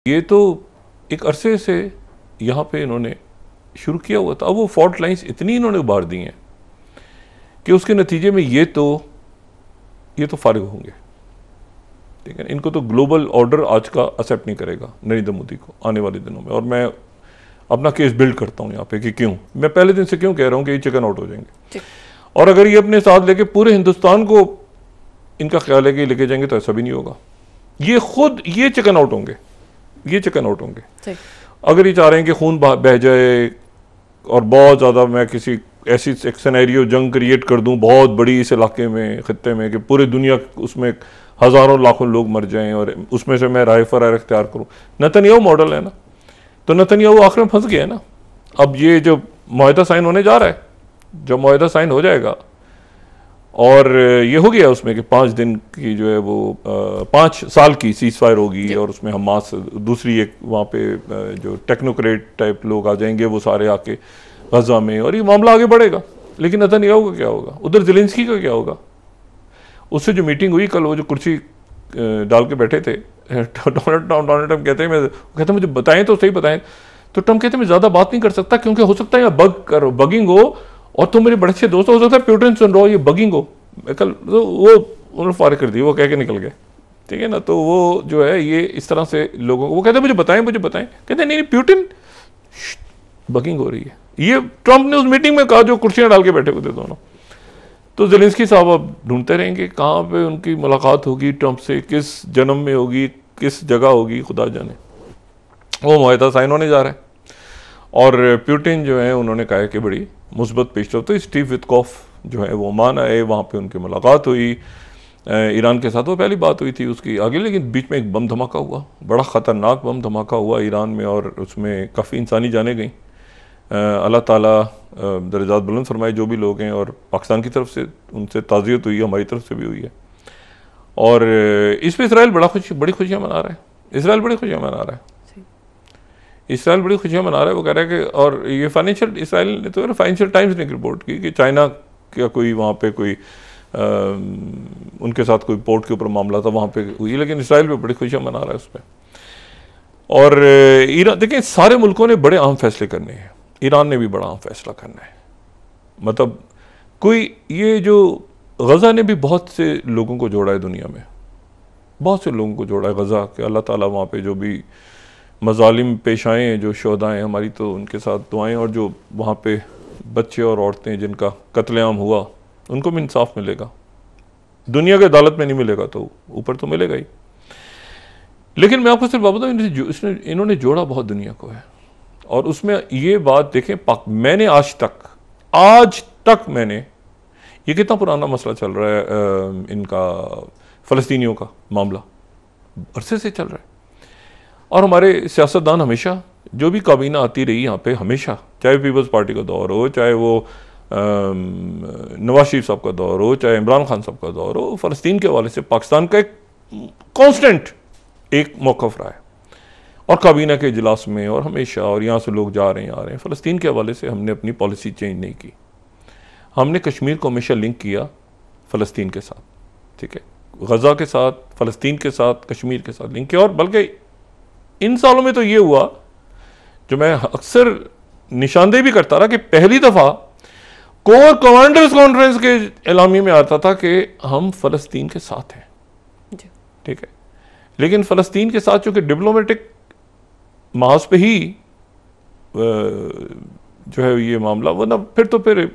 ये तो एक अरसे से यहाँ पे इन्होंने शुरू किया हुआ था। अब वो फॉल्ट लाइंस इतनी इन्होंने उभार दी हैं कि उसके नतीजे में ये तो फारिग होंगे। ठीक है, इनको तो ग्लोबल ऑर्डर आज का एक्सेप्ट नहीं करेगा नरेंद्र मोदी को आने वाले दिनों में। और मैं अपना केस बिल्ड करता हूँ यहाँ पे कि क्यों, मैं पहले दिन से क्यों कह रहा हूँ कि ये चिकन आउट हो जाएंगे। और अगर ये अपने साथ लेके पूरे हिंदुस्तान को इनका ख्याल है कि लेके जाएंगे तो ऐसा भी नहीं होगा। ये खुद ये चिकन आउट होंगे, ये चिकन आउट होंगे। अगर ये चाह रहे हैं कि खून बह जाए और बहुत ज़्यादा मैं किसी ऐसी एक सिनेरियो जंग क्रिएट कर दूं बहुत बड़ी इस इलाके में, खत्ते में, कि पूरी दुनिया उसमें हज़ारों लाखों लोग मर जाएं और उसमें से मैं राय फरार इख्तियार करूं। नेतन्याहू मॉडल है ना, तो नेतन्याहू आखिर में फंस गया है ना। अब ये जो मुआहदा साइन होने जा रहा है, जब मुआहदा साइन हो जाएगा और ये हो गया उसमें कि 5 दिन की जो है वो 5 साल की सीज फायर होगी और उसमें हमास दूसरी एक वहाँ पे जो टेक्नोक्रेट टाइप लोग आ जाएंगे वो सारे आके गजा में, और ये मामला आगे बढ़ेगा। लेकिन नेतन्याहू का क्या होगा, उधर ज़ेलेंस्की का क्या होगा? उससे जो मीटिंग हुई कल, वो जो कुर्सी डाल के बैठे थे डोनाल्ड ट्रम्प कहते मुझे बताएं तो सही बताएं, तो ट्रम्प कहते मैं ज़्यादा बात नहीं कर सकता क्योंकि हो सकता है यहाँ बगिंग हो और तुम मेरे बड़े अच्छे दोस्त हो सकता है प्यूटिन सुन रहा हो, ये बगिंग हो। कल तो वो उन्होंने फारिग कर दी, वो कह के निकल गए। ठीक है ना, तो वो जो है ये इस तरह से लोगों को वो कहते मुझे बताएं, कहते नहीं प्यूटिन बगिंग हो रही है। ये ट्रम्प ने उस मीटिंग में कहा जो कुर्सियां डाल के बैठे हुए थे दोनों। तो ज़ेलेंस्की साहब अब ढूंढते रहेंगे कहाँ पे उनकी मुलाकात होगी ट्रम्प से, किस जन्म में होगी, किस जगह होगी, खुदा जाने। वो मुआहदा साइन होने जा रहा है और प्यूटिन जो है उन्होंने कहा कि बड़ी मुस्बत पेशरफ्त। तो स्टीव विटकॉफ जो है वो ओमान आए, वहाँ पे उनकी मुलाकात हुई ईरान के साथ, वो पहली बात हुई थी उसकी आगे। लेकिन बीच में एक बम धमाका हुआ, बड़ा ख़तरनाक बम धमाका हुआ ईरान में और उसमें काफ़ी इंसानी जानें गई। अल्लाह ताला दर्जात बुलंद फरमाए जो भी लोग हैं, और पाकिस्तान की तरफ से उनसे ताज़ियत हुई, हमारी तरफ से भी हुई है। और इसमें इसराइल बड़ी खुशियाँ मना रहा है। इसराइल बड़ी खुशियाँ मना रहा है, इसराइल बड़ी खुशियाँ मना रहा है। वो कह रहा है कि, और ये फाइनेंशियल, इसराइल ने तो फाइनेंशियल टाइम्स ने रिपोर्ट की कि चाइना का कोई वहाँ पे कोई उनके साथ कोई पोर्ट के ऊपर मामला था, वहाँ पे हुई, लेकिन इसराइल पे बड़ी खुशियाँ मना रहा है उस पर। और ईरान, देखिए सारे मुल्कों ने बड़े अहम फैसले करने हैं, ईरान ने भी बड़ा अहम फैसला करना है। मतलब कोई ये जो गज़ा ने भी बहुत से लोगों को जोड़ा है दुनिया में, बहुत से लोगों को जोड़ा है गज़ा के। अल्लाह ताला वहाँ पे जो भी मजालिम पेश आए हैं, जो शोहदाएँ हमारी, तो उनके साथ दुआएं, और जो वहाँ पे बच्चे और औरतें जिनका कत्लेआम हुआ उनको भी इंसाफ मिलेगा। दुनिया के अदालत में नहीं मिलेगा तो ऊपर तो मिलेगा ही। लेकिन मैं आपको सिर्फ बताऊँ, इन्होंने जोड़ा बहुत दुनिया को है। और उसमें ये बात देखें, मैंने आज तक मैंने, ये कितना पुराना मसला चल रहा है इनका फ़लस्तीनियों का मामला, अरसे से चल रहा है। और हमारे सियासतदान हमेशा, जो भी काबीना आती रही यहाँ पे, हमेशा, चाहे पीपल्स पार्टी का दौर हो, चाहे वो नवाज शरीफ साहब का दौर हो, चाहे इमरान खान साहब का दौर हो, फ़लस्तीन के हवाले से पाकिस्तान का एक कांस्टेंट एक मौक़िफ़ रहा है। और काबीना के इजलास में और हमेशा, और यहाँ से लोग जा रहे हैं आ रहे हैं, फ़लस्तीन के हवाले से हमने अपनी पॉलिसी चेंज नहीं की। हमने कश्मीर को हमेशा लिंक किया फ़लस्तीन के साथ, ठीक है, गज़ा के साथ, फ़लस्तीन के साथ, कश्मीर के साथ लिंक किया। और बल्कि इन सालों में तो ये हुआ, जो मैं अक्सर निशानदेही भी करता रहा, कि पहली दफ़ा कोर कमांडर्स कॉन्फ्रेंस के एलामी में आता था कि हम फ़लस्तीन के साथ हैं, ठीक है। लेकिन फ़लस्तीन के साथ चूँकि डिप्लोमेटिक महाज पे ही जो है ये मामला, वरना फिर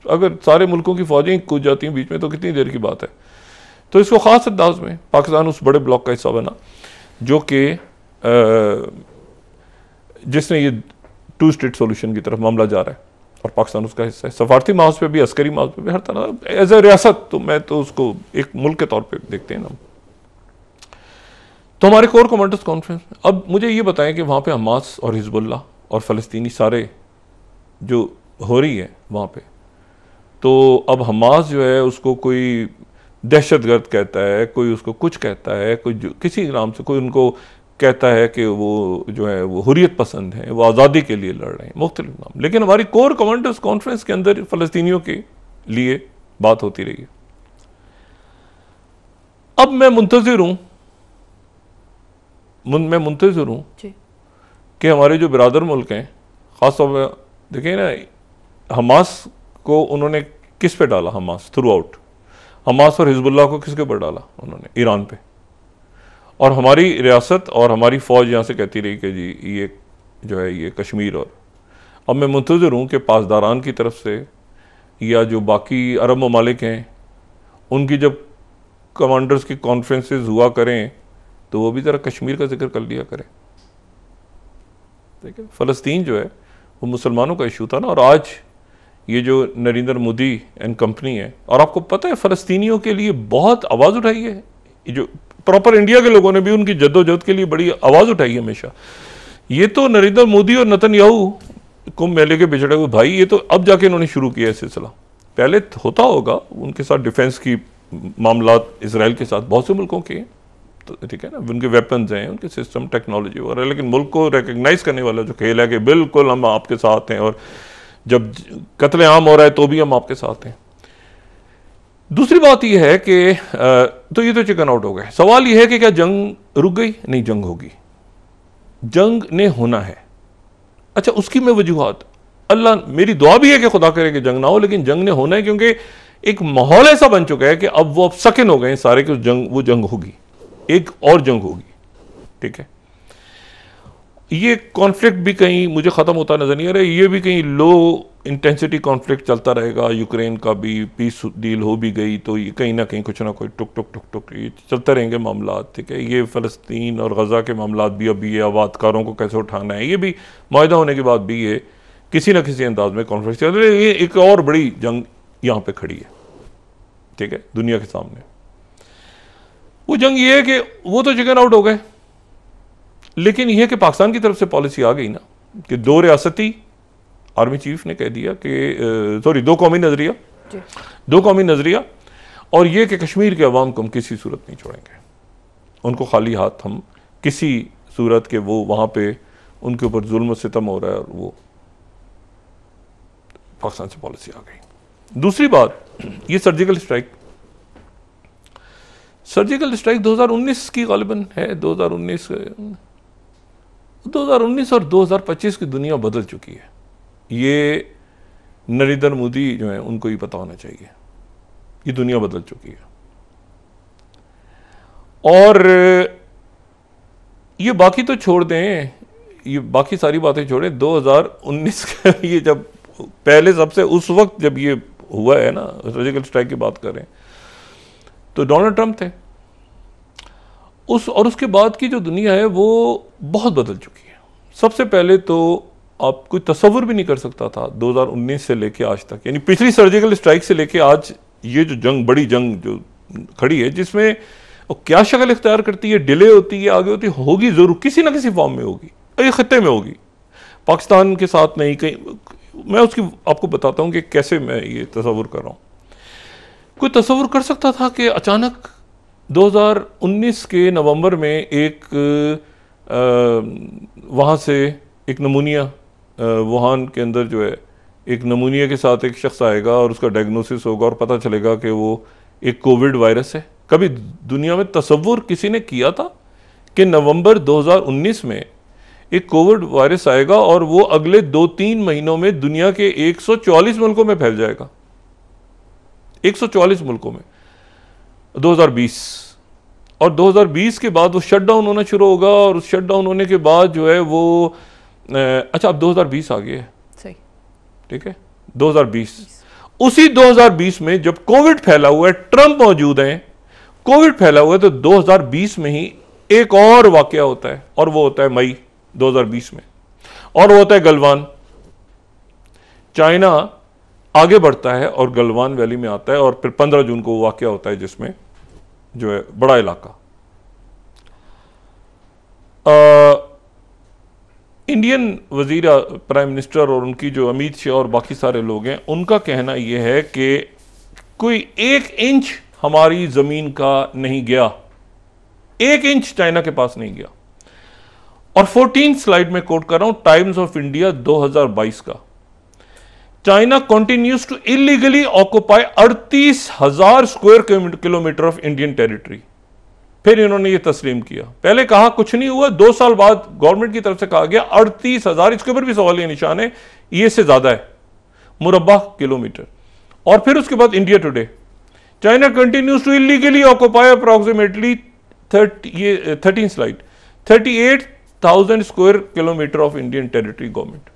अगर सारे मुल्कों की फ़ौजें कूद जाती हैं बीच में तो कितनी देर की बात है। तो इसको ख़ास अंदाज में पाकिस्तान उस बड़े ब्लॉक का हिस्सा बना जो कि जिसने ये 2 स्टेट सोल्यूशन की तरफ मामला जा रहा है, और पाकिस्तान उसका हिस्सा है। सफारती माहौल पे भी, अस्करी माहौल पे भी, हर तरह एज ए रियासत, तो मैं तो उसको एक मुल्क के तौर पे देखते हैं ना। तो हमारे कोर कमांडर्स कॉन्फ्रेंस, अब मुझे ये बताएं कि वहाँ पे हमास और हिजबुल्लाह और फ़लस्तीनी सारे जो हो रही है वहाँ पे, तो अब हमास जो है उसको कोई दहशतगर्द कहता है, कोई उसको कुछ कहता है, कोई किसी नाम से, कोई उनको कहता है कि वो जो है वो हुर्रियत पसंद है, वो आज़ादी के लिए लड़ रहे हैं, मुख्तलिफ नाम। लेकिन हमारी कोर कमांडर्स कॉन्फ्रेंस के अंदर फ़लस्तीनियों के लिए बात होती रही है। अब मैं मुंतज़िर हूँ मैं मुंतज़िर हूँ कि हमारे जो बिरादर मुल्क हैं, ख़ासतौर पर देखिए ना, हमास को उन्होंने किस पे डाला? हमास थ्रू आउट, हमास और हिजबुल्लाह को किसके ऊपर डाला? उन्होंने ईरान पे। और हमारी रियासत और हमारी फ़ौज यहाँ से कहती रही कि जी ये जो है ये कश्मीर। और अब मैं मुंतज़िर हूँ कि पासदारान की तरफ से या जो बाकी अरब ममालिक हैं उनकी जब कमांडर्स की कॉन्फ्रेंसेस हुआ करें तो वो भी ज़रा कश्मीर का जिक्र कर लिया करें। ठीक है, फ़लस्तीन जो है वो मुसलमानों का इशू था ना, और आज ये जो नरेंद्र मोदी एंड कंपनी है, और आपको पता है फ़लस्तीनियों के लिए बहुत आवाज़ उठाई है, ये जो प्रॉपर इंडिया के लोगों ने भी उनकी जद्दोजहद के लिए बड़ी आवाज़ उठाई है हमेशा। ये तो नरेंद्र मोदी और नेतन्याहू कुंभ मेले के बिछड़े हुए भाई, ये तो अब जाके इन्होंने शुरू किया है सिलसिला। पहले होता होगा उनके साथ डिफेंस की मामलात इसराइल के साथ बहुत से मुल्कों के, तो ठीक है ना, उनके वेपन्स हैं, उनके सिस्टम, टेक्नोलॉजी वगैरह, लेकिन मुल्क को रिकग्नाइज करने वाला जो खेल है कि बिल्कुल हम आपके साथ हैं, और जब कत्ले आम हो रहा है तो भी हम आपके साथ हैं। दूसरी बात यह है कि तो ये तो चिकन आउट हो गए। सवाल यह है कि क्या जंग रुक गई? नहीं, जंग होगी, जंग ने होना है। अच्छा, उसकी मैं वजूहात, अल्लाह, मेरी दुआ भी है कि खुदा करे कि जंग ना हो, लेकिन जंग ने होना है क्योंकि एक माहौल ऐसा बन चुका है कि अब वो सकिन हो गए सारे कि वो जंग होगी, एक और जंग होगी। ठीक है, ये कॉन्फ्लिक्ट भी कहीं मुझे ख़त्म होता नजर नहीं आ रहा है, ये भी कहीं लो इंटेंसिटी कॉन्फ्लिक्ट चलता रहेगा। यूक्रेन का भी पीस डील हो भी गई तो ये कहीं ना कहीं कुछ ना कोई टुक टुक टुक टुक ये चलते रहेंगे मामलात। ठीक है, ये फ़लस्तीन और गज़ा के मामलात भी, अभी ये आबादकारों को कैसे उठाना है, ये भी मुआहदा होने के बाद भी ये किसी न किसी अंदाज में कॉन्फ्लिक्ट चल रही है। ये एक और बड़ी जंग यहाँ पे खड़ी है, ठीक है, दुनिया के सामने। वो जंग ये है कि वो तो चिकन आउट हो गए, लेकिन यह कि पाकिस्तान की तरफ से पॉलिसी आ गई ना कि दो रियासती, आर्मी चीफ ने कह दिया कि सॉरी, दो कौमी नजरिया, और यह कि कश्मीर के अवाम को हम किसी सूरत नहीं छोड़ेंगे, उनको खाली हाथ हम किसी सूरत के, वो वहां पे उनके ऊपर जुल्म सितम हो रहा है, और वो पाकिस्तान से पॉलिसी आ गई। दूसरी बात, ये सर्जिकल स्ट्राइक 2019 की गालिबन है, 2019 और 2025 की दुनिया बदल चुकी है। ये नरेंद्र मोदी जो है उनको ही पता होना चाहिए, ये दुनिया बदल चुकी है। और ये बाकी तो छोड़ दें, ये बाकी सारी बातें छोड़ें, 2019 का ये जब पहले सबसे उस वक्त जब ये हुआ है ना, सर्जिकल स्ट्राइक की बात करें तो डोनाल्ड ट्रंप थे और उसके बाद की जो दुनिया है वो बहुत बदल चुकी है। सबसे पहले तो आप कोई तसव्वुर भी नहीं कर सकता था 2019 से लेके आज तक, यानी पिछली सर्जिकल स्ट्राइक से लेके आज ये जो जंग, बड़ी जंग जो खड़ी है, जिसमें वो क्या शक्ल इख्तियार करती है, डिले होती है, आगे होती है, होगी जरूर, किसी ना किसी फॉर्म में होगी, ये खत्ते में होगी, पाकिस्तान के साथ नहीं कहीं। मैं उसकी आपको बताता हूं कि कैसे मैं ये तसव्वुर कर रहा हूं। कोई तसव्वुर कर सकता था कि अचानक 2019 के नवंबर में एक वहाँ से एक नमूनिया, वुहान के अंदर जो है एक नमूनिया के साथ एक शख्स आएगा और उसका डायग्नोसिस होगा और पता चलेगा कि वो एक कोविड वायरस है। कभी दुनिया में तसव्वुर किसी ने किया था कि नवंबर 2019 में एक कोविड वायरस आएगा और वो अगले 2-3 महीनों में दुनिया के 144 मुल्कों में फैल जाएगा? 144 मुल्कों में 2020, और 2020 के बाद वो शटडाउन होना शुरू होगा, और उस शटडाउन होने के बाद जो है वो अच्छा, अब 2020 आ गया है, सही, ठीक है, 2020, उसी 2020 में जब कोविड फैला हुआ है, ट्रंप मौजूद है, कोविड फैला हुआ है, तो 2020 में ही एक और वाकया होता है, और वो होता है मई 2020 में, और वो होता है गलवान। चाइना आगे बढ़ता है और गलवान वैली में आता है, और फिर 15 जून को वो वाकया होता है जिसमें जो है बड़ा इलाका। इंडियन वजीर प्राइम मिनिस्टर और उनकी जो अमित शाह और बाकी सारे लोग हैं, उनका कहना यह है कि कोई 1 इंच हमारी जमीन का नहीं गया, 1 इंच चाइना के पास नहीं गया। और 14 स्लाइड में कोट कर रहा हूं टाइम्स ऑफ इंडिया 2022 का, China continues to illegally occupy 38,000 square kilometre of Indian territory. फिर इन्होंने ये तस्लीम किया। पहले कहा कुछ नहीं हुआ, 2 साल बाद गवर्नमेंट की तरफ से कहा गया 38,000, इसके ऊपर भी सवालिया निशान है, ये से ज्यादा है मुरब्बा किलोमीटर। और फिर उसके बाद India today, China continues to illegally occupy approximately 13 slide 38,000 square kilometre of Indian territory government.